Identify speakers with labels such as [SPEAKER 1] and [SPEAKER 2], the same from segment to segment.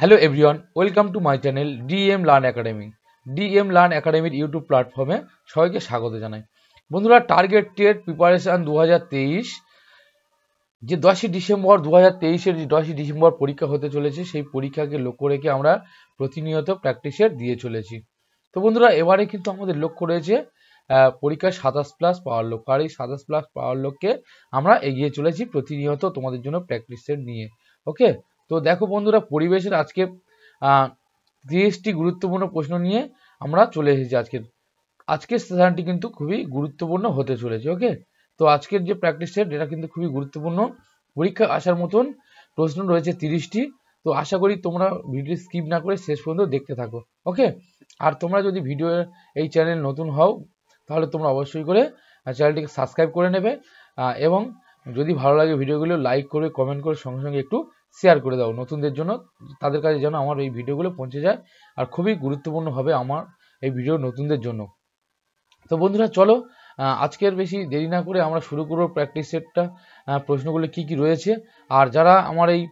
[SPEAKER 1] Hello everyone, welcome to my channel DM learn academy. DM learn একাডেমির YouTube প্ল্যাটফর্মে সবাইকে স্বাগত জানাই। বন্ধুরা, টার্গেট টেট প্রিপারেশান 2023 যে 10ই ডিসেম্বর 2023-এর যে 10ই ডিসেম্বর পরীক্ষা হতে চলেছে, সেই পরীক্ষাকে লক্ষ্য রেখে আমরা প্রতিনিয়ত প্র্যাকটিসের দিয়ে চলেছি। তো বন্ধুরা, এবারে কিন্তু আমাদের লক্ষ্য রয়েছে পরীক্ষায় 27+ পাওয়ার লক্ষ্য। আর এই 27+ পাওয়ার লক্ষ্যে আমরা এগিয়ে চলেছি প্রতিনিয়ত তোমাদের জন্য প্র্যাকটিসের নিয়ে। ওকে, তো দেখো বন্ধুরা, পরিবেশের আজকে 30টি গুরুত্বপূর্ণ প্রশ্ন নিয়ে আমরা চলে এসেছি। আজকের সেশনটি কিন্তু খুবই গুরুত্বপূর্ণ হতে চলেছে। ওকে, তো আজকের যে প্র্যাকটিস সেট এটা কিন্তু খুবই গুরুত্বপূর্ণ। পরীক্ষা আসার মতন প্রশ্ন রয়েছে 30টি। তো আশা করি তোমরা ভিডিও স্কিপ না করে শেষ পর্যন্ত দেখতে থাকো। ওকে, আর তোমরা যদি ভিডিও এই চ্যানেল নতুন হও তাহলে তোমরা অবশ্যই করে চ্যানেলটিকে সাবস্ক্রাইব করে নেবে, এবং যদি ভালো লাগে ভিডিওগুলো লাইক করে কমেন্ট করে সঙ্গে সঙ্গে একটু শেয়ার করে দাও নতুনদের জন্য, তাদের কাছে যেন আমার এই ভিডিওগুলো পৌঁছে যায়। আর খুবই গুরুত্বপূর্ণ হবে আমার এই ভিডিও নতুনদের জন্য। তো বন্ধুরা চলো, আজকের বেশি দেরি না করে আমরা শুরু করব প্র্যাকটিস সেটটা। প্রশ্নগুলো কি কি রয়েছে, আর যারা আমার এই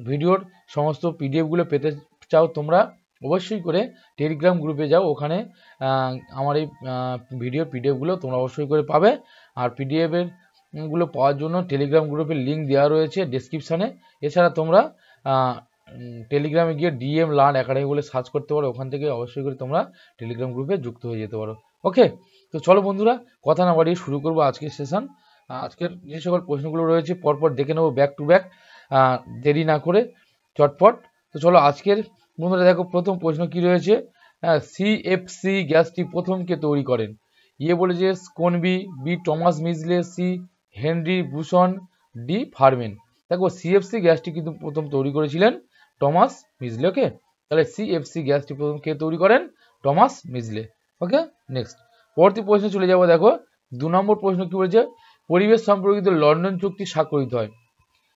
[SPEAKER 1] ভিডিওর সমস্ত পিডিএফগুলো পেতে চাও তোমরা অবশ্যই করে টেলিগ্রাম গ্রুপে যাও। ওখানে আমার এই ভিডিওর পিডিএফগুলো তোমরা অবশ্যই করে পাবে। আর পিডিএফের গুলো পাওয়ার জন্য টেলিগ্রাম গ্রুপের লিঙ্ক দেওয়া রয়েছে ডেসক্রিপশানে। এছাড়া তোমরা টেলিগ্রামে গিয়ে ডিএম লার্ন একাডেমি বলে সার্চ করতে পারো, ওখান থেকে অবশ্যই করে তোমরা টেলিগ্রাম গ্রুপে যুক্ত হয়ে যেতে পারো। ওকে, তো চলো বন্ধুরা, কথা না বাড়িয়ে শুরু করবো আজকের সেশন। আজকের যে সকল প্রশ্নগুলো রয়েছে পরপর দেখে নেবো ব্যাক টু ব্যাক, দেরি না করে চটপট। তো চলো আজকের বন্ধুরা দেখো, প্রথম প্রশ্ন কি রয়েছে। সিএফসি গ্যাসটি প্রথম কে তৈরি করেন? বলেছে Schonbein, B Thomas Midgley, C Henry বুসন, ডি ফারমেন। দেখো, সিএফসি গ্যাসটি কিন্তু প্রথম তৈরি করেছিলেন টমাস মিজলে। ওকে, তাহলে সিএফসি গ্যাসটি প্রথম কে তৈরি করেন? টমাস মিজলে। ওকে, নেক্সট পরবর্তী প্রশ্নে চলে যাব। দেখো 2 নম্বর প্রশ্ন কি বলেছে, পরিবেশ সম্পর্কিত লন্ডন চুক্তি স্বাক্ষরিত হয়?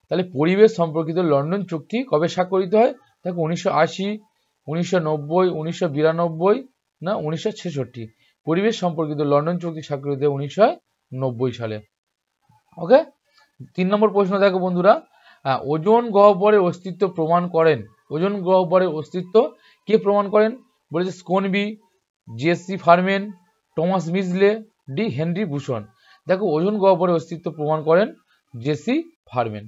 [SPEAKER 1] তাহলে পরিবেশ সম্পর্কিত লন্ডন চুক্তি কবে স্বাক্ষরিত হয়? দেখো 1980, 1990, 1992 না 1966। পরিবেশ সম্পর্কিত লন্ডন চুক্তি স্বাক্ষরিত হয় 1990 সালে। ওকে, 3 নম্বর প্রশ্ন দেখো বন্ধুরা, ওজোন গহ্বরের অস্তিত্ব প্রমাণ করেন? ওজোন গহ্বরের অস্তিত্ব কে প্রমাণ করেন? বলেছে স্কোনবি, জেসি ফারমেন, টমাস মিজলে, ডি হেনরি বুসন। দেখো, ওজোন গহ্বরের অস্তিত্ব প্রমাণ করেন জেসি ফারমেন।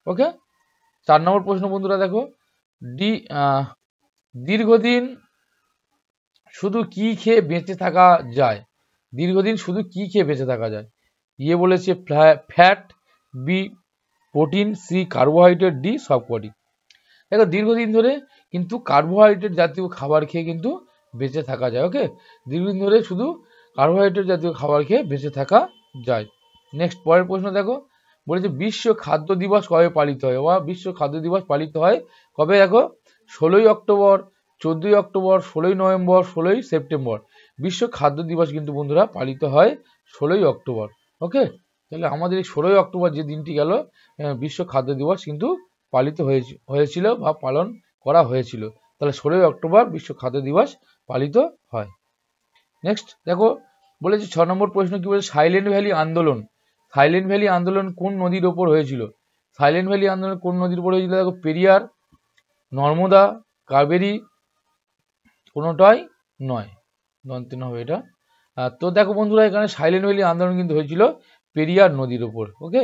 [SPEAKER 1] ওকে, 4 নম্বর প্রশ্ন বন্ধুরা দেখো, দীর্ঘদিন শুধু কি খেয়ে বেঁচে থাকা যায়? দীর্ঘদিন শুধু কি খেয়ে বেঁচে থাকা যায়? বলেছে fat, B protein, C carbohydrate, D সবকটি। দেখো, দীর্ঘদিন ধরে কিন্তু কার্বোহাইড্রেট জাতীয় খাবার খেয়ে কিন্তু বেঁচে থাকা যায়। ওকে, দীর্ঘদিন ধরে শুধু কার্বোহাইড্রেট জাতীয় খাবার খেয়ে বেঁচে থাকা যায়। নেক্সট পরের প্রশ্ন দেখো, বলেছে বিশ্ব খাদ্য দিবস কবে পালিত হয়? বিশ্ব খাদ্য দিবস পালিত হয় কবে? দেখো 16ই অক্টোবর, 14ই অক্টোবর, 16ই নভেম্বর, 16ই সেপ্টেম্বর। বিশ্ব খাদ্য দিবস কিন্তু বন্ধুরা পালিত হয় 16ই অক্টোবর। ওকে, তাহলে আমাদের এই 16ই অক্টোবর যে দিনটি গেল, বিশ্ব খাদ্য দিবস কিন্তু পালিত হয়েছিল বা পালন করা হয়েছিল। তাহলে 16ই অক্টোবর বিশ্ব খাদ্য দিবস পালিত হয়। নেক্সট দেখো, বলেছে 6 নম্বর প্রশ্ন কি বলেছে, সাইলেন্ট ভ্যালি আন্দোলন। সাইলেন্ট ভ্যালি আন্দোলন কোন নদীর ওপর হয়েছিল? সাইলেন্ট ভ্যালি আন্দোলন কোন নদীর উপর হয়েছিল? দেখো, পেরিয়ার, নর্মদা, কাবেরী, কোনোটাই নয়, দন্তে হবে এটা। তো দেখো বন্ধুরা, এখানে সাইলেন্ট ভ্যালি আন্দোলন কিন্তু হয়েছিল পেরিয়ার নদীর ওপর। ওকে,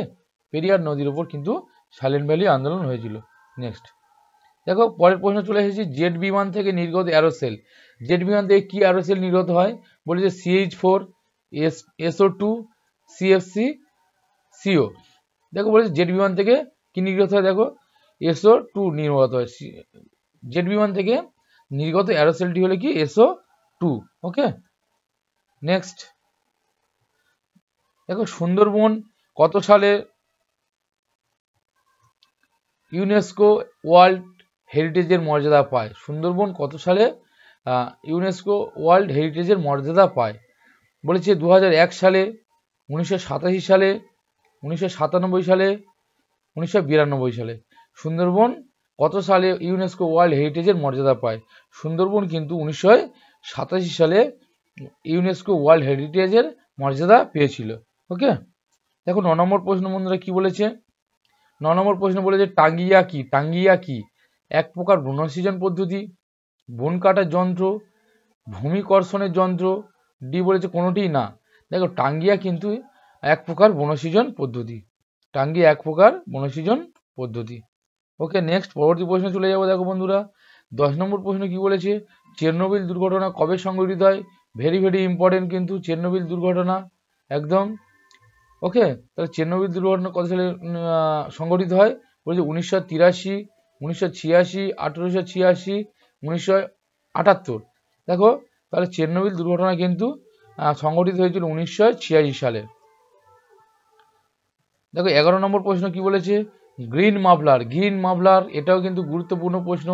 [SPEAKER 1] পেরিয়ার নদীর ওপর কিন্তু সাইলেন্ট ভ্যালি আন্দোলন হয়েছিল। নেক্সট দেখো, পরের প্রশ্ন চলে এসেছি, জেট বিমান থেকে নির্গত অ্যারোসেল। জেট বিমান থেকে কি অ্যারোসেল নির্গত হয়? বলেছে CH4, SO2, CFC, CO। দেখো বলেছে জেট বিমান থেকে কি নির্গত হয়? দেখো SO2 নির্গত হয়। জেট বিমান থেকে নির্গত অ্যারোসেলটি হলো কি? SO2। ওকে, নেক্সট দেখো, সুন্দরবন কত সালে ইউনেস্কো ওয়ার্ল্ড হেরিটেজের মর্যাদা পায়? সুন্দরবন কত সালে ইউনেস্কো ওয়ার্ল্ড হেরিটেজের মর্যাদা পায়? বলেছে 2001 সালে, 1987 সালে, 1997 সালে, 1992 সালে। সুন্দরবন কত সালে ইউনেস্কো ওয়ার্ল্ড হেরিটেজের মর্যাদা পায়? সুন্দরবন কিন্তু 1987 সালে ইউনেস্কো ওয়ার্ল্ড হেরিটেজের মর্যাদা পেয়েছিল। ওকে, দেখো 9 নম্বর প্রশ্ন বন্ধুরা কি বলেছে। 9 নম্বর প্রশ্ন বলেছে টাঙ্গিয়া কি? টাঙ্গিয়া কি? এক প্রকার বনসৃজন পদ্ধতি, বন কাটার যন্ত্র, ভূমিকর্ষণের যন্ত্র, ডি বলেছে কোনোটিই না। দেখো টাঙ্গিয়া কিন্তু এক প্রকার বনসৃজন পদ্ধতি, টাঙ্গিয়া এক প্রকার বনসৃজন পদ্ধতি। ওকে, নেক্সট পরবর্তী প্রশ্নে চলে যাবো। দেখো বন্ধুরা 10 নম্বর প্রশ্ন কি বলেছে, চেরনোবিল দুর্ঘটনা কবে সংঘটিত হয়? ভেরি ভেরি ইম্পর্টেন্ট কিন্তু চেরনোবিল দুর্ঘটনা একদম। ওকে, তাহলে চেরনোবিল দুর্ঘটনা কত সালে সংঘটিত হয়? বলছে 1983, 1986, 1886, 1978। দেখো তাহলে চেরনোবিল দুর্ঘটনা কিন্তু সংঘটিত হয়েছিল 1986 সালে। দেখো 11 নম্বর প্রশ্ন কি বলেছে, গ্রিন মাফলার। গ্রিন মাফলার এটাও কিন্তু গুরুত্বপূর্ণ প্রশ্ন,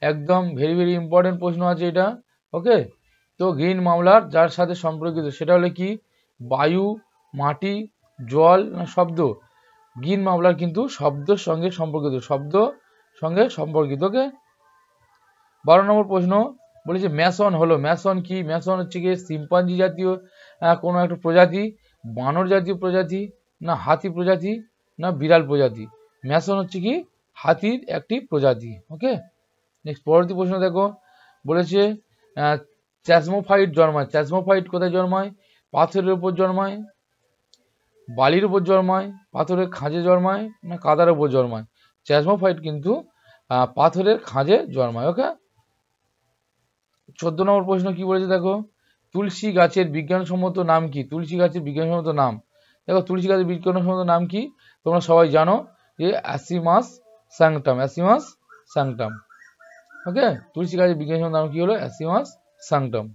[SPEAKER 1] একদম ভেরি ভেরি ইম্পর্টেন্ট প্রশ্ন আছে এটা। ওকে, তো গ্রিন মাফলার যার সাথে সম্পর্কিত সেটা হলো কি, বায়ু, মাটি, জল না শব্দ? গ্রিন মাফলার কিন্তু শব্দের সঙ্গে সম্পর্কিত, শব্দ সঙ্গে সম্পর্কিত। ওকে, 12 নম্বর প্রশ্ন বলেছে ম্যাসন হলো, ম্যাসন কি? ম্যাসন হচ্ছে কি শিম্পাঞ্জি জাতীয় কোনো একটা প্রজাতি, বানর জাতীয় প্রজাতি, না হাতি প্রজাতি, না বিড়াল প্রজাতি? ম্যাসন হচ্ছে কি হাতির একটি প্রজাতি। ওকে, নেক্সট পরবর্তী প্রশ্ন দেখো, বলেছে চ্যাসমোফাইট জন্মায়। চ্যাসমোফাইট কোথায় জন্মায়? পাথরের উপর জন্মায়, বালির উপর জন্মায়, পাথরের খাঁজে জন্মায়, না কাদার উপর জন্মায়? চ্যাসমোফাইট কিন্তু পাথরের খাঁজে জন্মায়। ওকে, 14 নম্বর প্রশ্ন কি বলেছে দেখো, তুলসী গাছের বিজ্ঞানসম্মত নাম কি? তুলসী গাছের বিজ্ঞানসম্মত নাম, দেখো তুলসী গাছের বিজ্ঞানসম্মত নাম কি তোমরা সবাই জানো, যে অ্যাসিমাস স্যাংটাম, অ্যাসিমাস স্যাংটাম। ওকে, তুলসী গাছের বিজ্ঞানসম্মত নাম কি হলো? অ্যাসিমাস স্যাংটাম।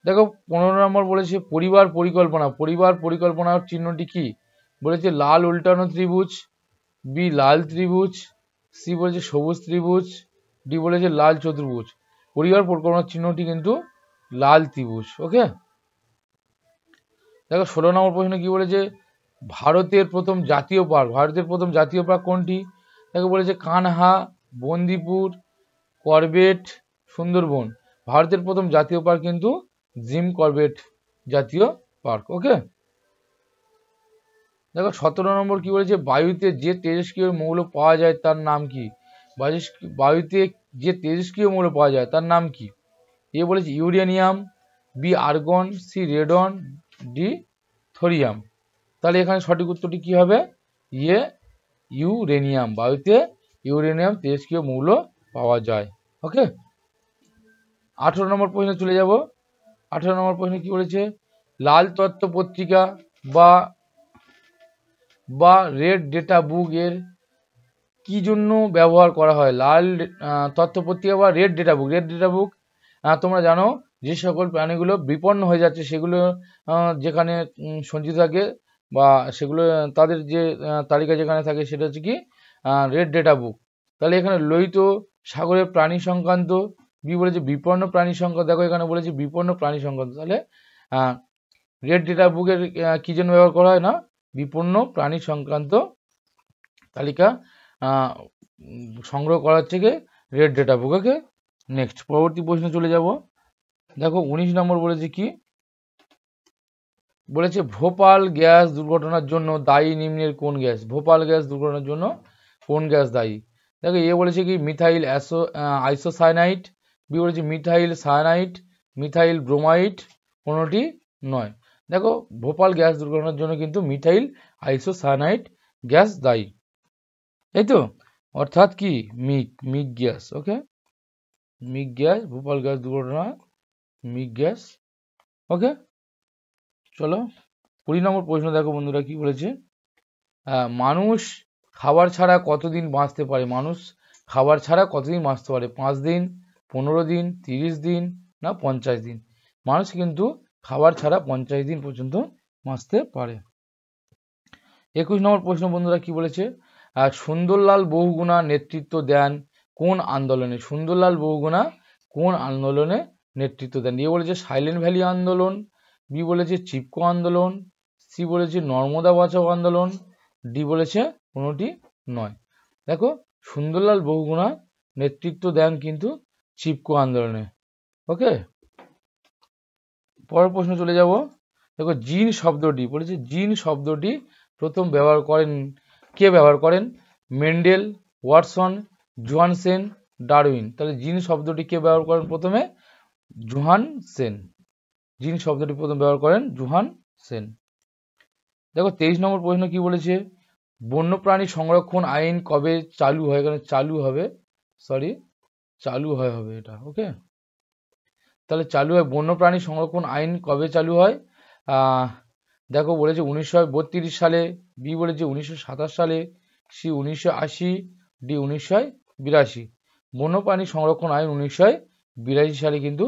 [SPEAKER 1] দেখো 15 নম্বর বলেছে পরিবার পরিকল্পনা। পরিবার পরিকল্পনার চিহ্নটি কি? বলেছে লাল উল্টানো ত্রিভুজ, বি লাল ত্রিভুজ, সি বলেছে সবুজ ত্রিভুজ, ডি বলেছে লাল চতুর্ভুজ। পরিবার পরিকল্পনার চিহ্নটি কিন্তু লাল ত্রিভুজ। ওকে, দেখো 16 নম্বর প্রশ্ন কি বলেছে, ভারতের প্রথম জাতীয় পার্ক। ভারতের প্রথম জাতীয় পার্ক কোনটি? দেখো বলেছে কানহা, বন্দিপুর, করবেট, সুন্দরবন। ভারতের প্রথম জাতীয় পার্ক কিন্তু জিম করবেট জাতীয় পার্ক। ওকে, দেখো 17 নম্বর কি বলেছে, বায়ুতে যে তেজস্ক্রিয় মৌল পাওয়া যায় তার নাম কি? বায়ুতে যে তেজস্ক্রিয় মৌল পাওয়া যায় তার নাম কি? এ বলেছে uranium, B argon, C radon, D thorium. তাহলে এখানে সঠিক উত্তরটি কি হবে? ইয়ে ইউরেনিয়াম। বায়ুতে ইউরেনিয়াম তেজস্ক্রিয় মৌল পাওয়া যায়। ওকে, 18 নম্বর প্রশ্নে চলে যাব। 18 নম্বর প্রশ্নে কি বলেছে, লাল তত্ত্ব পত্রিকা বা রেড ডেটা বুক এর কি জন্য ব্যবহার করা হয়? লাল তথ্য পত্রিকা বা red data book. Red data book তোমরা জানো যে সকল প্রাণীগুলো বিপন্ন হয়ে যাচ্ছে সেগুলো যেখানে সঞ্চিত থাকে বা সেগুলো তাদের যে তালিকা যেখানে থাকে সেটা হচ্ছে কি রেড ডেটা বুক। তাহলে এখানে লোহিত সাগরের প্রাণী সংক্রান্ত, বি বলেছে বিপন্ন প্রাণী সংক্রান্ত। দেখো এখানে বলেছে বিপন্ন প্রাণী সংক্রান্ত। তাহলে রেড ডেটা বুকের কি জন্য ব্যবহার করা হয়? না বিপন্ন প্রাণী সংক্রান্ত তালিকা সংগ্রহ করা হচ্ছে রেড ডেটা বুক। ওকে, নেক্সট পরবর্তী প্রশ্নে চলে যাব। দেখো 19 নম্বর বলেছে কি, বলেছে ভোপাল গ্যাস দুর্ঘটনার জন্য দায়ী নিম্নের কোন গ্যাস? ভোপাল গ্যাস দুর্ঘটনার জন্য কোন গ্যাস দায়ী? দেখো এ বলেছে কি মিথাইল আইসোসায়ানাইড, বি বলেছে মিথাইল সায়ানাইড, মিথাইল ব্রোমাইড, কোনোটি নয়। দেখো ভোপাল গ্যাস দুর্ঘটনার জন্য কিন্তু মিথাইল আইসোসায়ানাইড গ্যাস দায়ী, এই তো, অর্থাৎ কি মিগ গ্যাস। ওকে, মিগ গ্যাস, ভোপাল গ্যাস দুর্ঘটনা মিগ গ্যাস। ওকে, চলো 20 নম্বর প্রশ্ন দেখো বন্ধুরা কি বলেছে, মানুষ খাবার ছাড়া কতদিন বাঁচতে পারে? মানুষ খাবার ছাড়া কতদিন বাঁচতে পারে? 5 দিন, 15 দিন, 30 দিন, না 50 দিন? মানুষ কিন্তু খাবার ছাড়া 50 দিন পর্যন্ত বাঁচতে পারে। 21 নম্বর প্রশ্ন বন্ধুরা কি বলেছে, সুন্দরলাল বহুগুণা নেতৃত্ব দেন কোন আন্দোলনে? সুন্দরলাল বহুগুণা কোন আন্দোলনে নেতৃত্ব দেন? এ বলেছে সাইলেন্ট ভ্যালি আন্দোলন, বি বলেছে চিপকো আন্দোলন, সি বলেছে নর্মদা বাঁচাও আন্দোলন, ডি বলেছে কোনোটি নয়। দেখো সুন্দরলাল বহুগুণা নেতৃত্ব দেন কিন্তু চিপকো আন্দোলনে। ওকে, পরের প্রশ্ন চলে যাব। দেখো জিন শব্দটি, বলেছে জিন শব্দটি প্রথম ব্যবহার করেন কে? ব্যবহার করেন মেন্ডেল, ওয়াটসন, জোহানসেন, ডারউইন। তাহলে জিন শব্দটি কে ব্যবহার করেন প্রথমে? জোহানসেন। জিন শব্দটি প্রথম ব্যবহার করেন জোহানসেন। দেখো 23 নম্বর প্রশ্ন কি বলেছে? বন্যপ্রাণী সংরক্ষণ আইন কবে চালু হয়? এখানে চালু হবে, চালু হবে এটা, ওকে। তাহলে চালু হয়, বন্যপ্রাণী সংরক্ষণ আইন কবে চালু হয়? দেখো বলেছে 1932 সালে, বি বলেছে 1927 সালে, সি 1980, ডি 1982। বন্যপ্রাণী সংরক্ষণ আইন 1982 সালে কিন্তু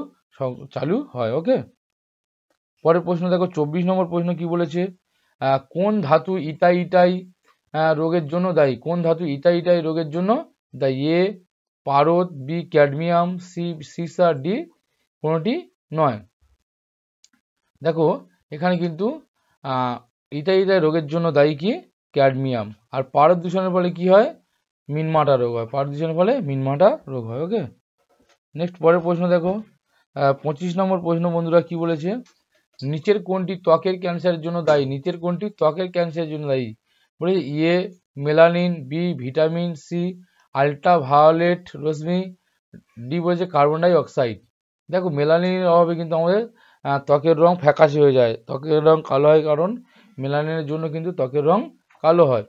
[SPEAKER 1] চালু হয়, ওকে। পরের প্রশ্ন দেখো 24 নম্বর প্রশ্ন কি বলেছে? কোন ধাতু ইতাই রোগের জন্য দায়ী? কোন ধাতু ইতাই রোগের জন্য দায়ী? এ পারদ, বি ক্যাডমিয়াম, সি সিসা, ডি কোনটি নয়। দেখো এখানে কিন্তু ইতাই রোগের জন্য দায়ী কি? ক্যাডমিয়াম। আর পারদ দূষণের ফলে কি হয়? মিনমাটা রোগ হয়। পারদ দূষণের ফলে মিনমাটা রোগ হয়, ওকে। নেক্সট পরের প্রশ্ন দেখো 25 নম্বর প্রশ্ন বন্ধুরা কি বলেছে? নিচের কোনটি ত্বকের ক্যান্সারের জন্য দায়ী? নিচের কোনটি ত্বকের ক্যান্সারের জন্য দায়ী? বলেছে A melanin, B vitamin, C ultraviolet রশ্মি, ডি বলেছে কার্বন ডাই অক্সাইড। দেখো মেলানিনের অভাবে কিন্তু আমাদের ত্বকের রং ফ্যাকাশে হয়ে যায়, ত্বকের রং কালো হয়, কারণ মেলানিনের জন্য কিন্তু ত্বকের রং কালো হয়।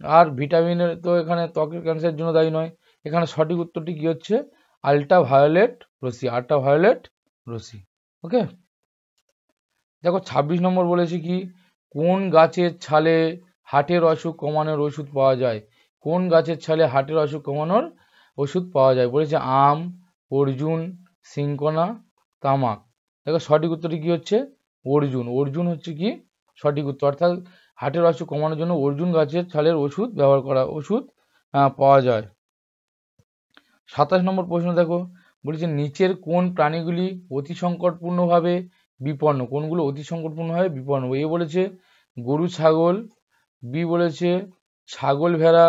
[SPEAKER 1] আর ভিটামিনের তো এখানে ত্বকের ক্যান্সারের জন্য দায়ী নয়। এখানে সঠিক উত্তরটি কি হচ্ছে? আল্ট্রাভায়োলেট রশ্মি, ওকে। দেখো 26 নম্বর বলেছে কি? কোন গাছের ছালে হার্টের অসুখ কমানোর ওষুধ পাওয়া যায়? কোন গাছের ছালে হার্টের অসুখ কমানোর ওষুধ পাওয়া যায়? বলেছে আম, অর্জুন, সিংকোনা, তামাক। দেখো সঠিক উত্তরটি কি হচ্ছে? অর্জুন হচ্ছে কি সঠিক উত্তর। অর্থাৎ হার্টের অসুখ কমানোর জন্য অর্জুন গাছের ছালের ওষুধ পাওয়া যায়। 27 নম্বর প্রশ্ন দেখো বলেছে নিচের কোন প্রাণীগুলি অতি সংকটপূর্ণভাবে বিপন্ন? কোনগুলো অতি সংকটপূর্ণভাবে বিপন্ন? এ বলেছে গরু ছাগল, বি বলেছে ছাগল ভেড়া,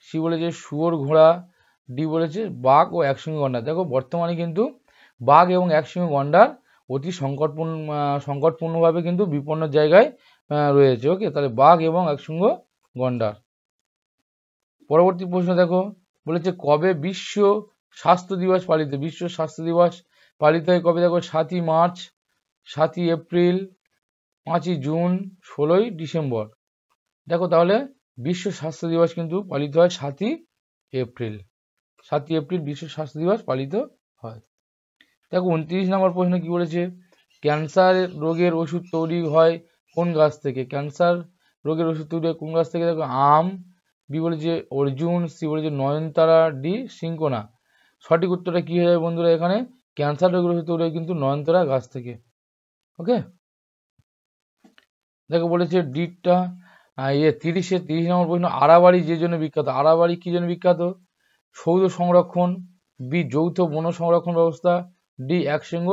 [SPEAKER 1] সি বলেছে শুয়োর ঘোড়া, ডি বলেছে বাঘ ও একসঙ্গে গন্ডার। দেখো বর্তমানে কিন্তু বাঘ এবং একসঙ্গে গন্ডার অতি সংকটপূর্ণভাবে কিন্তু বিপন্ন জায়গায় রয়েছে, ওকে। তাহলে বাঘ এবং একসঙ্গে গন্ডার। পরবর্তী প্রশ্ন দেখো বলেছে কবে বিশ্ব স্বাস্থ্য দিবস পালিত? বিশ্ব স্বাস্থ্য দিবস পালিত হয় কবে? দেখো 7ই মার্চ, 7ই এপ্রিল, 5ই জুন, 16ই ডিসেম্বর। দেখো তাহলে বিশ্ব স্বাস্থ্য দিবস কিন্তু পালিত হয় 7ই এপ্রিল। 7ই এপ্রিল বিশ্ব স্বাস্থ্য দিবস পালিত হয়। দেখো 29 নম্বর প্রশ্ন কি বলেছে? ক্যান্সার রোগের ওষুধ তৈরি হয় কোন গাছ থেকে? ক্যান্সার রোগের ওষুধ তৈরি হয় কোন গাছ থেকে? দেখো আম, বি বলেছে অর্জুন, সি বলেছে নয়নতারা, ডি সিংকোনা। সঠিক উত্তরটা কি হয়ে যাবে বন্ধুরা? এখানে ক্যান্সার রোগের ওষুধ তৈরি হয় কিন্তু নয়নতারা গাছ থেকে, ওকে। দেখো বলেছে ডিটটা 30 নম্বর প্রশ্ন আড়াবাড়ি যে জন্য বিখ্যাত? আড়াবাড়ি কি জন্য বিখ্যাত? সৌর সংরক্ষণ, বি যৌথ বন সংরক্ষণ ব্যবস্থা, ডি একশৃঙ্গ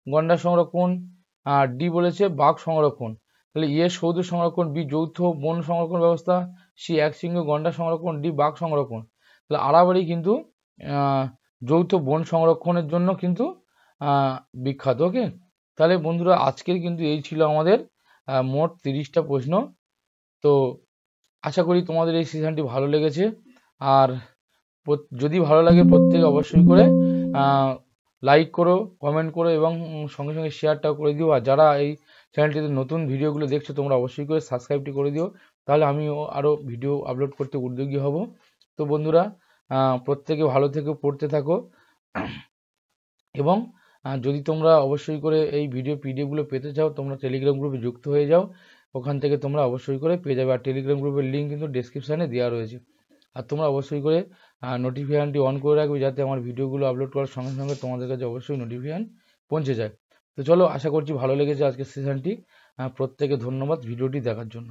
[SPEAKER 1] গন্ডার সংরক্ষণ, আর ডি বলেছে বাঘ সংরক্ষণ। তাহলে এ সৌর সংরক্ষণ, বি যৌথ বন সংরক্ষণ ব্যবস্থা, সি একশৃঙ্গ গন্ডার সংরক্ষণ, ডি বাঘ সংরক্ষণ। তাহলে আড়াবাড়ি কিন্তু যৌথ বন সংরক্ষণের জন্য কিন্তু বিখ্যাত, ওকে। তাহলে বন্ধুরা আজকের কিন্তু এই ছিল আমাদের মোট 30টা প্রশ্ন। তো আশা করি তোমাদের এই সেশনটি ভালো লেগেছে। আর যদি ভালো লাগে প্রত্যেকে অবশ্যই করে লাইক করো, কমেন্ট করো এবং সঙ্গে সঙ্গে শেয়ারটাও করে দিও। আর যারা এই চ্যানেলটিতে নতুন ভিডিওগুলো দেখছো তোমরা অবশ্যই করে সাবস্ক্রাইবটি করে দিও, তাহলে আমিও আরও ভিডিও আপলোড করতে উদ্যোগী হব। তো বন্ধুরা প্রত্যেকে ভালো থেকো, পড়তে থাকো এবং যদি তোমরা অবশ্যই করে এই পিডিএফগুলো পেতে চাও তোমরা টেলিগ্রাম গ্রুপে যুক্ত হয়ে যাও, ওখান থেকে তোমরা অবশ্যই করে পেয়ে যাবে। আর টেলিগ্রাম গ্রুপের লিঙ্ক কিন্তু ডেসক্রিপশানে দেওয়া রয়েছে। আর তোমরা অবশ্যই করে নোটিফিকেশানটি অন করে রাখবে যাতে আমার ভিডিওগুলো আপলোড করার সঙ্গে সঙ্গে তোমাদের কাছে অবশ্যই নোটিফিকেশান পৌঁছে যায়। তো চলো, আশা করছি ভালো লেগেছে আজকের সেশনটি। প্রত্যেকে ধন্যবাদ ভিডিওটি দেখার জন্য।